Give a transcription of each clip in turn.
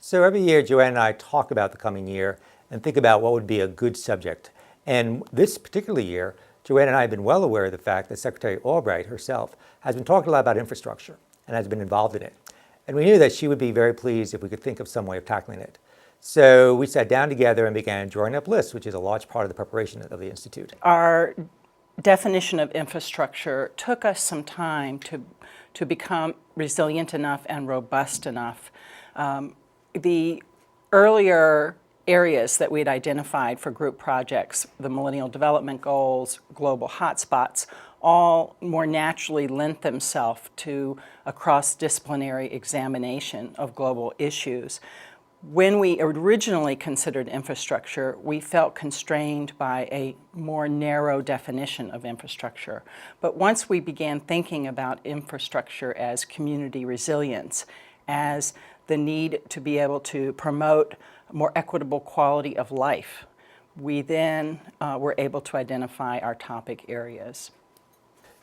So every year, Joanne and I talk about the coming year and think about what would be a good subject. And this particular year, Joanne and I have been well aware of the fact that Secretary Albright herself has been talking a lot about infrastructure and has been involved in it. And we knew that she would be very pleased if we could think of some way of tackling it. So we sat down together and began drawing up lists, which is a large part of the preparation of the Institute. Our definition of infrastructure took us some time to become resilient enough and robust enough. The earlier areas that we had identified for group projects, the Millennial Development Goals, global hotspots, all more naturally lent themselves to a cross-disciplinary examination of global issues. When we originally considered infrastructure, we felt constrained by a more narrow definition of infrastructure. But once we began thinking about infrastructure as community resilience, as the need to be able to promote more equitable quality of life, we then were able to identify our topic areas.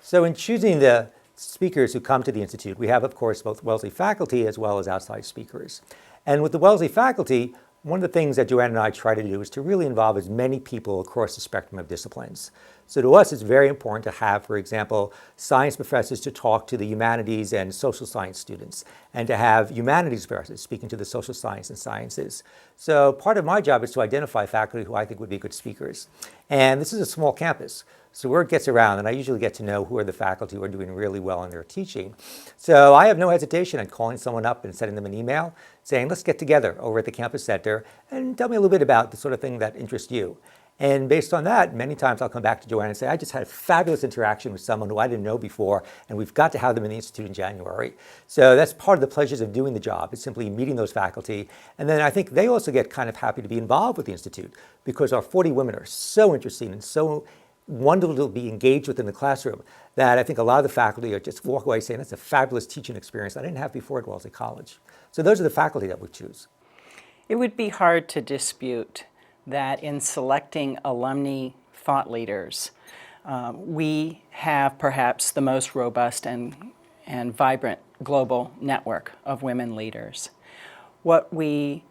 So in choosing the speakers who come to the Institute, we have, of course, both Wellesley faculty as well as outside speakers. And with the Wellesley faculty, one of the things that Joanne and I try to do is to really involve as many people across the spectrum of disciplines. So to us, it's very important to have, for example, science professors to talk to the humanities and social science students, and to have humanities professors speaking to the social science and sciences. So part of my job is to identify faculty who I think would be good speakers. And this is a small campus. So word gets around, and I usually get to know who are the faculty who are doing really well in their teaching. So I have no hesitation in calling someone up and sending them an email saying, let's get together over at the campus center and tell me a little bit about the sort of thing that interests you. And based on that, many times I'll come back to Joanne and say, I just had a fabulous interaction with someone who I didn't know before, and we've got to have them in the Institute in January. So that's part of the pleasures of doing the job, is simply meeting those faculty. And then I think they also get kind of happy to be involved with the Institute, because our 40 women are so interesting and so wonderful to be engaged with in the classroom that I think a lot of the faculty are just walk away saying, that's a fabulous teaching experience I didn't have before at Wellesley College. So those are the faculty that we choose. It would be hard to dispute that in selecting alumni thought leaders, we have perhaps the most robust and vibrant global network of women leaders. What we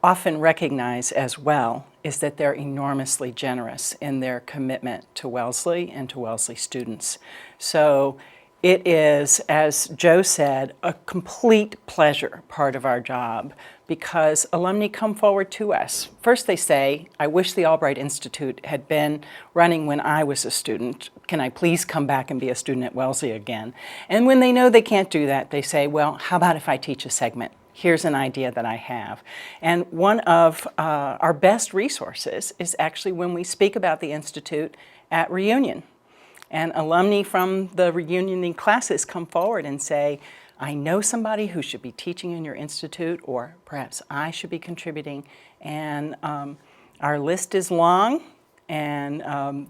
often recognize as well is that they're enormously generous in their commitment to Wellesley and to Wellesley students. So it is, as Joe said, a complete pleasure part of our job, because alumni come forward to us. First they say, I wish the Albright Institute had been running when I was a student. Can I please come back and be a student at Wellesley again? And when they know they can't do that, they say, well, how about if I teach a segment? Here's an idea that I have. And one of our best resources is actually when we speak about the Institute at reunion. And alumni from the reunioning classes come forward and say, I know somebody who should be teaching in your institute, or perhaps I should be contributing. And our list is long, and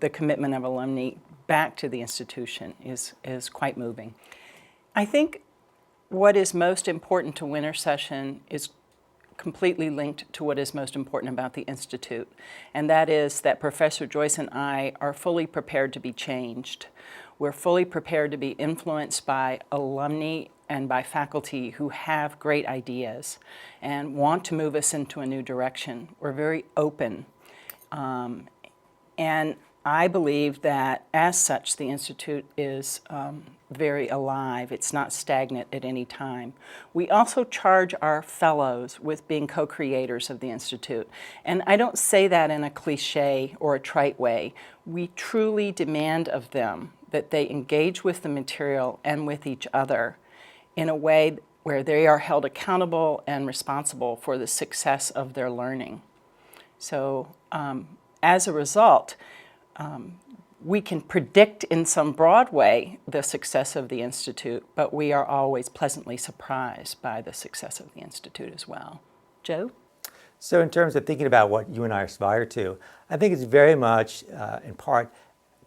the commitment of alumni back to the institution is quite moving. I think what is most important to winter session is completely linked to what is most important about the Institute, and that is that Professor Joyce and I are fully prepared to be changed. We're fully prepared to be influenced by alumni and by faculty who have great ideas and want to move us into a new direction. We're very open. And I believe that as such, the Institute is very alive. It's not stagnant at any time. We also charge our fellows with being co-creators of the Institute. And I don't say that in a cliche or a trite way. We truly demand of them that they engage with the material and with each other in a way where they are held accountable and responsible for the success of their learning. So as a result, we can predict in some broad way the success of the Institute, but we are always pleasantly surprised by the success of the Institute as well. Joe? So in terms of thinking about what you and I aspire to, I think it's very much, in part,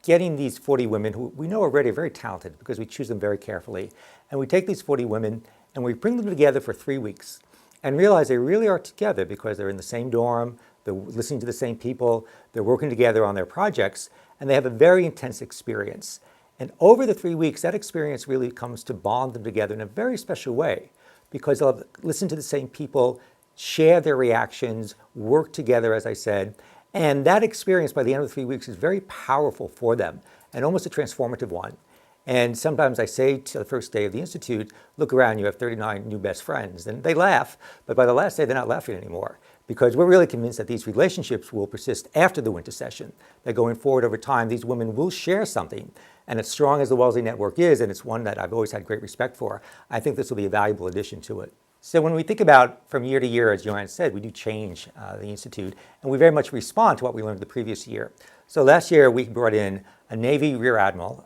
getting these 40 women who we know already are very talented because we choose them very carefully. And we take these 40 women and we bring them together for 3 weeks and realize they really are together because they're in the same dorm, they're listening to the same people, they're working together on their projects, and they have a very intense experience. And over the 3 weeks, that experience really comes to bond them together in a very special way, because they'll listen to the same people, share their reactions, work together, as I said. And that experience by the end of the 3 weeks is very powerful for them and almost a transformative one. And sometimes I say to the first day of the Institute, look around, you have 39 new best friends. And they laugh, but by the last day, they're not laughing anymore, because we're really convinced that these relationships will persist after the winter session, that going forward over time, these women will share something. And as strong as the Wellesley Network is, and it's one that I've always had great respect for, I think this will be a valuable addition to it. So when we think about from year to year, as Joanne said, we do change the Institute, and we very much respond to what we learned the previous year. So last year, we brought in a Navy Rear Admiral,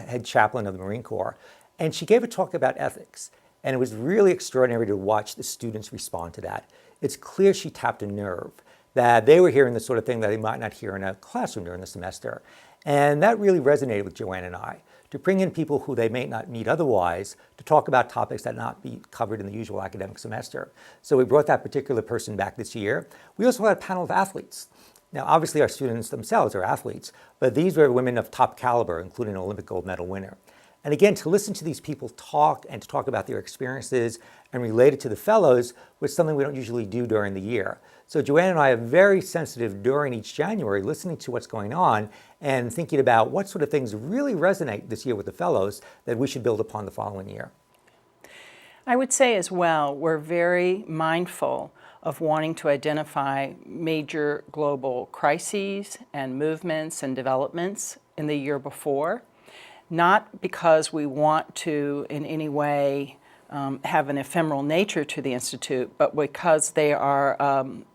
head chaplain of the Marine Corps, and she gave a talk about ethics. And it was really extraordinary to watch the students respond to that. It's clear she tapped a nerve, that they were hearing the sort of thing that they might not hear in a classroom during the semester. And that really resonated with Joanne and I, to bring in people who they may not meet otherwise to talk about topics that not be covered in the usual academic semester. So we brought that particular person back this year. We also had a panel of athletes. Now, obviously, our students themselves are athletes, but these were women of top caliber, including an Olympic gold medal winner. And again, to listen to these people talk and to talk about their experiences and relate it to the fellows was something we don't usually do during the year. So Joanne and I are very sensitive during each January, listening to what's going on and thinking about what sort of things really resonate this year with the fellows that we should build upon the following year. I would say as well, we're very mindful of wanting to identify major global crises and movements and developments in the year before, not because we want to in any way have an ephemeral nature to the Institute, but because they are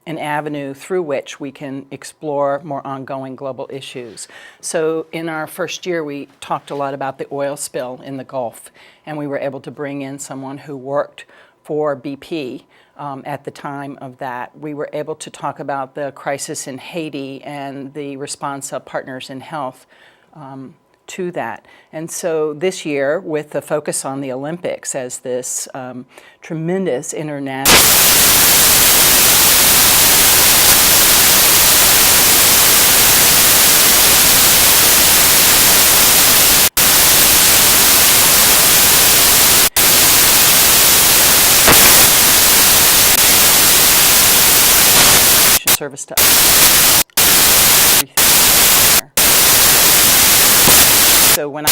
an avenue through which we can explore more ongoing global issues. So in our first year, we talked a lot about the oil spill in the Gulf, and we were able to bring in someone who worked for BP at the time of that. We were able to talk about the crisis in Haiti and the response of Partners in Health to that. And so this year, with the focus on the Olympics as this tremendous international service to so when I